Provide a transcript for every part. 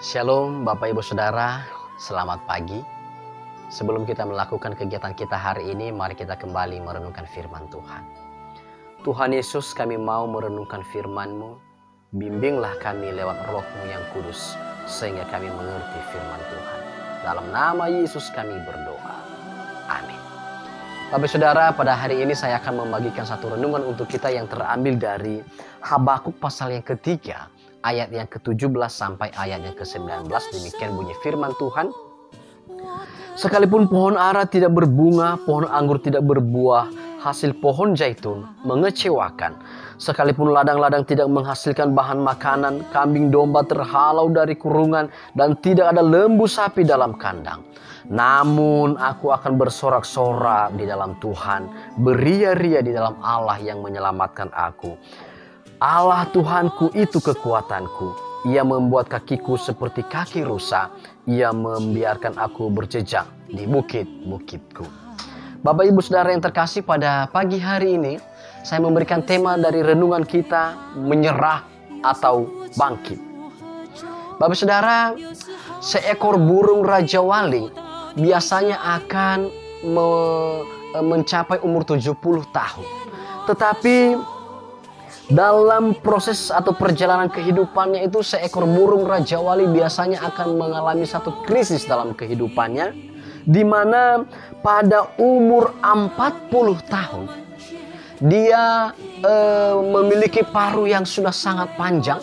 Shalom Bapak Ibu Saudara, selamat pagi. Sebelum kita melakukan kegiatan kita hari ini, mari kita kembali merenungkan firman Tuhan. Tuhan Yesus, kami mau merenungkan firman-Mu. Bimbinglah kami lewat Roh-Mu yang kudus, sehingga kami mengerti firman Tuhan. Dalam nama Yesus kami berdoa. Amin. Bapak Saudara, pada hari ini saya akan membagikan satu renungan untuk kita yang terambil dari Habakuk pasal yang ketiga, ayat yang ke-17 sampai ayat yang ke-19. Demikian bunyi firman Tuhan. Sekalipun pohon ara tidak berbunga, pohon anggur tidak berbuah, hasil pohon zaitun mengecewakan. Sekalipun ladang-ladang tidak menghasilkan bahan makanan, kambing domba terhalau dari kurungan, dan tidak ada lembu sapi dalam kandang. Namun aku akan bersorak-sorak di dalam Tuhan, beria-ria di dalam Allah yang menyelamatkan aku. Allah Tuhanku itu kekuatanku. Ia membuat kakiku seperti kaki rusa. Ia membiarkan aku berjejak di bukit-bukitku. Bapak Ibu Saudara yang terkasih, pada pagi hari ini saya memberikan tema dari renungan kita, menyerah atau bangkit. Bapak Saudara, seekor burung Raja Wali biasanya akan mencapai umur 70 tahun. Tetapi dalam proses atau perjalanan kehidupannya itu, seekor burung Raja Wali biasanya akan mengalami satu krisis dalam kehidupannya, di mana pada umur 40 tahun dia memiliki paruh yang sudah sangat panjang,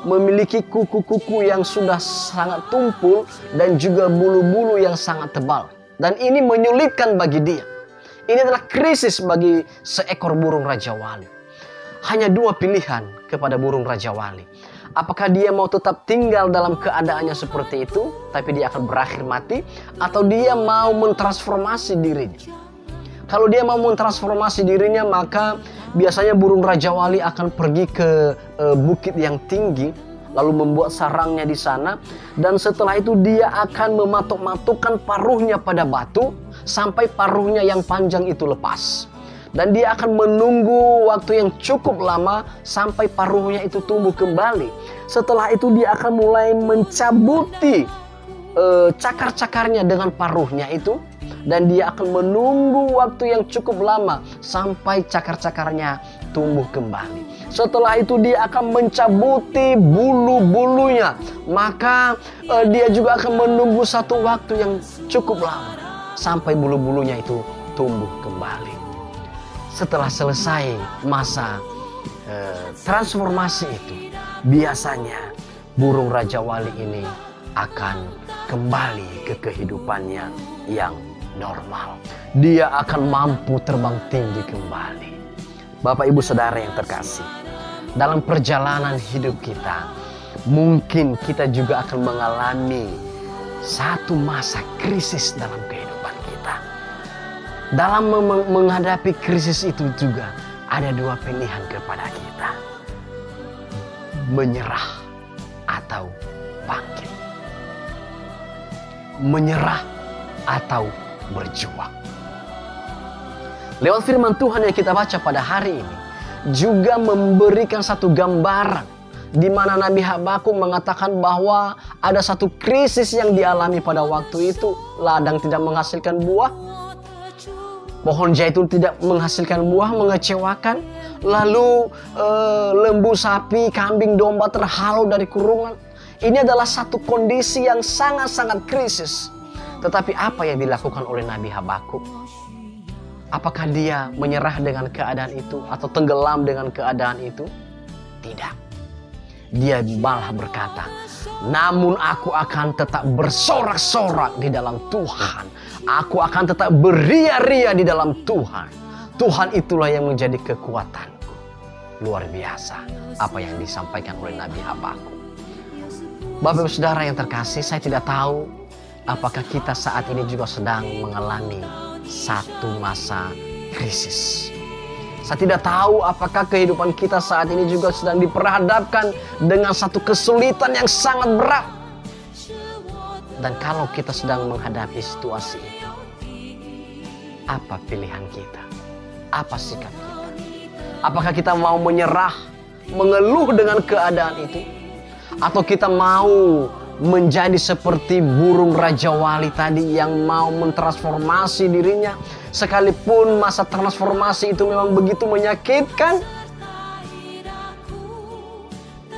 memiliki kuku-kuku yang sudah sangat tumpul, dan juga bulu-bulu yang sangat tebal. Dan ini menyulitkan bagi dia. Ini adalah krisis bagi seekor burung Raja Wali. Hanya dua pilihan kepada burung Raja Wali. Apakah dia mau tetap tinggal dalam keadaannya seperti itu, tapi dia akan berakhir mati, atau dia mau mentransformasi dirinya. Kalau dia mau mentransformasi dirinya, maka biasanya burung Raja Wali akan pergi ke bukit yang tinggi, lalu membuat sarangnya di sana, dan setelah itu dia akan mematuk-matukkan paruhnya pada batu sampai paruhnya yang panjang itu lepas. Dan dia akan menunggu waktu yang cukup lama sampai paruhnya itu tumbuh kembali. Setelah itu dia akan mulai mencabuti cakar-cakarnya dengan paruhnya itu. Dan dia akan menunggu waktu yang cukup lama sampai cakar-cakarnya tumbuh kembali. Setelah itu dia akan mencabuti bulu-bulunya. Maka dia juga akan menunggu satu waktu yang cukup lama sampai bulu-bulunya itu tumbuh kembali. Setelah selesai masa transformasi itu, biasanya burung Raja Wali ini akan kembali ke kehidupannya yang normal. Dia akan mampu terbang tinggi kembali. Bapak Ibu Saudara yang terkasih, dalam perjalanan hidup kita, mungkin kita juga akan mengalami satu masa krisis dalam kehidupan kita. Dalam menghadapi krisis itu juga ada dua pilihan kepada kita. Menyerah atau bangkit. Menyerah atau berjuang. Lewat firman Tuhan yang kita baca pada hari ini juga memberikan satu gambaran di mana Nabi Habakuk mengatakan bahwa ada satu krisis yang dialami pada waktu itu. Ladang tidak menghasilkan buah, pohon zaitun tidak menghasilkan buah, mengecewakan. Lalu lembu sapi, kambing domba terhalau dari kurungan. Ini adalah satu kondisi yang sangat-sangat krisis. Tetapi apa yang dilakukan oleh Nabi Habakuk? Apakah dia menyerah dengan keadaan itu atau tenggelam dengan keadaan itu? Tidak. Dia malah berkata, namun aku akan tetap bersorak-sorak di dalam Tuhan. Aku akan tetap beria-ria di dalam Tuhan. Tuhan itulah yang menjadi kekuatanku. Luar biasa apa yang disampaikan oleh Nabi Habakuk. Bapak Ibu Saudara yang terkasih, saya tidak tahu apakah kita saat ini juga sedang mengalami satu masa krisis. Saya tidak tahu apakah kehidupan kita saat ini juga sedang diperhadapkan dengan satu kesulitan yang sangat berat. Dan kalau kita sedang menghadapi situasi itu, apa pilihan kita? Apa sikap kita? Apakah kita mau menyerah, mengeluh dengan keadaan itu? Atau kita mau menjadi seperti burung Raja Wali tadi yang mau mentransformasi dirinya, sekalipun masa transformasi itu memang begitu menyakitkan?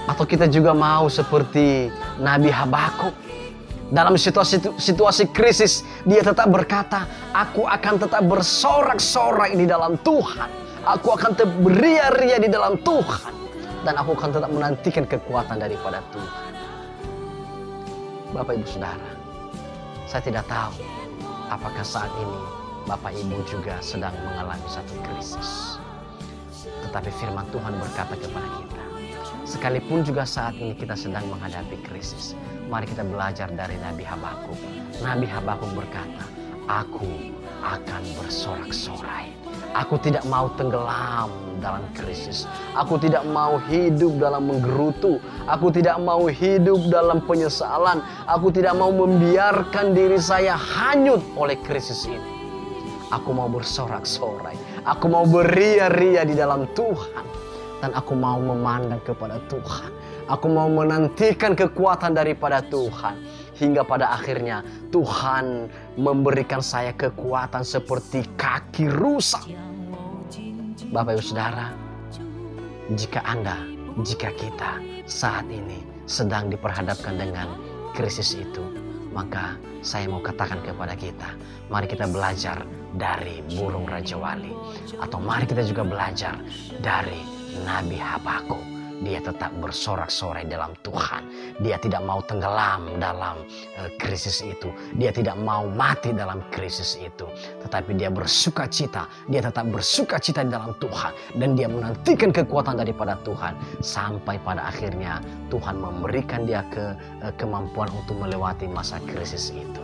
Atau kita juga mau seperti Nabi Habakuk, dalam situasi krisis dia tetap berkata, aku akan tetap bersorak-sorai di dalam Tuhan, aku akan tetap beria-ria di dalam Tuhan, dan aku akan tetap menantikan kekuatan daripada Tuhan. Bapak Ibu Saudara, saya tidak tahu apakah saat ini Bapak Ibu juga sedang mengalami satu krisis. Tetapi firman Tuhan berkata kepada kita, sekalipun juga saat ini kita sedang menghadapi krisis, mari kita belajar dari Nabi Habakuk. Nabi Habakuk berkata, aku akan bersorak-sorai. Aku tidak mau tenggelam dalam krisis. Aku tidak mau hidup dalam menggerutu. Aku tidak mau hidup dalam penyesalan. Aku tidak mau membiarkan diri saya hanyut oleh krisis ini. Aku mau bersorak-sorai. Aku mau beria-ria di dalam Tuhan. Dan aku mau memandang kepada Tuhan. Aku mau menantikan kekuatan daripada Tuhan. Hingga pada akhirnya Tuhan memberikan saya kekuatan seperti kaki rusa. Bapak Ibu Saudara, jika kita saat ini sedang diperhadapkan dengan krisis itu, maka saya mau katakan kepada kita, mari kita belajar dari burung Raja Wali. Atau mari kita juga belajar dari Nabi Habakuk. Dia tetap bersorak-sorai dalam Tuhan. Dia tidak mau tenggelam dalam krisis itu. Dia tidak mau mati dalam krisis itu. Tetapi dia bersuka cita. Dia tetap bersuka cita di dalam Tuhan. Dan dia menantikan kekuatan daripada Tuhan. Sampai pada akhirnya Tuhan memberikan dia kemampuan untuk melewati masa krisis itu.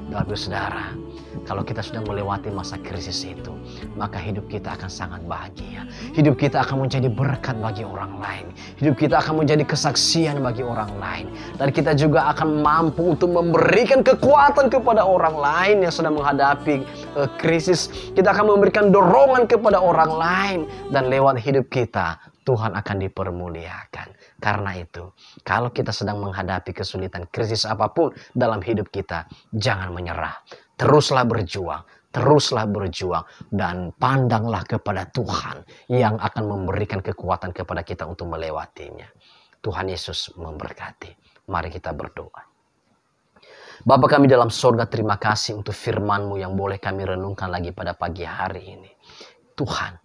Bapak Saudara, kalau kita sudah melewati masa krisis itu, maka hidup kita akan sangat bahagia. Hidup kita akan menjadi berkat bagi orang lain. Hidup kita akan menjadi kesaksian bagi orang lain. Dan kita juga akan mampu untuk memberikan kekuatan kepada orang lain yang sedang menghadapi krisis. Kita akan memberikan dorongan kepada orang lain. Dan lewat hidup kita, Tuhan akan dipermuliakan. Karena itu, kalau kita sedang menghadapi kesulitan, krisis apapun dalam hidup kita, jangan menyerah. Teruslah berjuang, dan pandanglah kepada Tuhan yang akan memberikan kekuatan kepada kita untuk melewatinya. Tuhan Yesus memberkati. Mari kita berdoa. Bapa kami dalam sorga, terima kasih untuk firman-Mu yang boleh kami renungkan lagi pada pagi hari ini. Tuhan,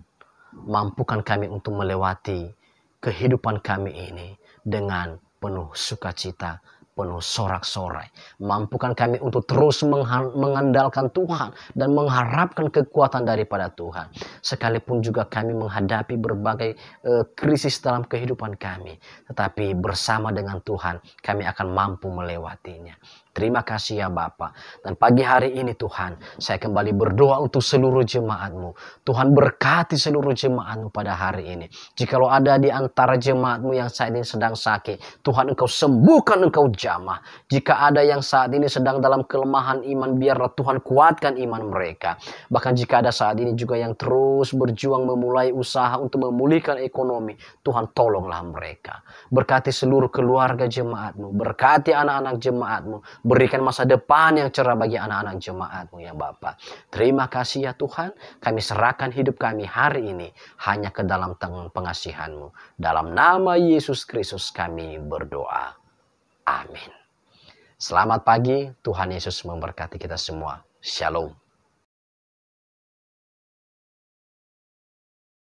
mampukan kami untuk melewati kehidupan kami ini dengan penuh sukacita, penuh sorak-sorai. Mampukan kami untuk terus mengandalkan Tuhan dan mengharapkan kekuatan daripada Tuhan. Sekalipun juga kami menghadapi berbagai krisis dalam kehidupan kami, tetapi bersama dengan Tuhan kami akan mampu melewatinya. Terima kasih ya Bapa. Dan pagi hari ini Tuhan, saya kembali berdoa untuk seluruh jemaat-Mu. Tuhan berkati seluruh jemaat-Mu pada hari ini. Jikalau ada di antara jemaat-Mu yang saat ini sedang sakit, Tuhan Engkau sembuhkan, Engkau jamah. Jika ada yang saat ini sedang dalam kelemahan iman, biarlah Tuhan kuatkan iman mereka. Bahkan jika ada saat ini juga yang terus berjuang memulai usaha untuk memulihkan ekonomi, Tuhan tolonglah mereka. Berkati seluruh keluarga jemaat-Mu, berkati anak-anak jemaat-Mu. Berikan masa depan yang cerah bagi anak-anak jemaat-Mu ya Bapa. Terima kasih ya Tuhan. Kami serahkan hidup kami hari ini hanya ke dalam tangan pengasihan-Mu. Dalam nama Yesus Kristus kami berdoa. Amin. Selamat pagi. Tuhan Yesus memberkati kita semua. Shalom.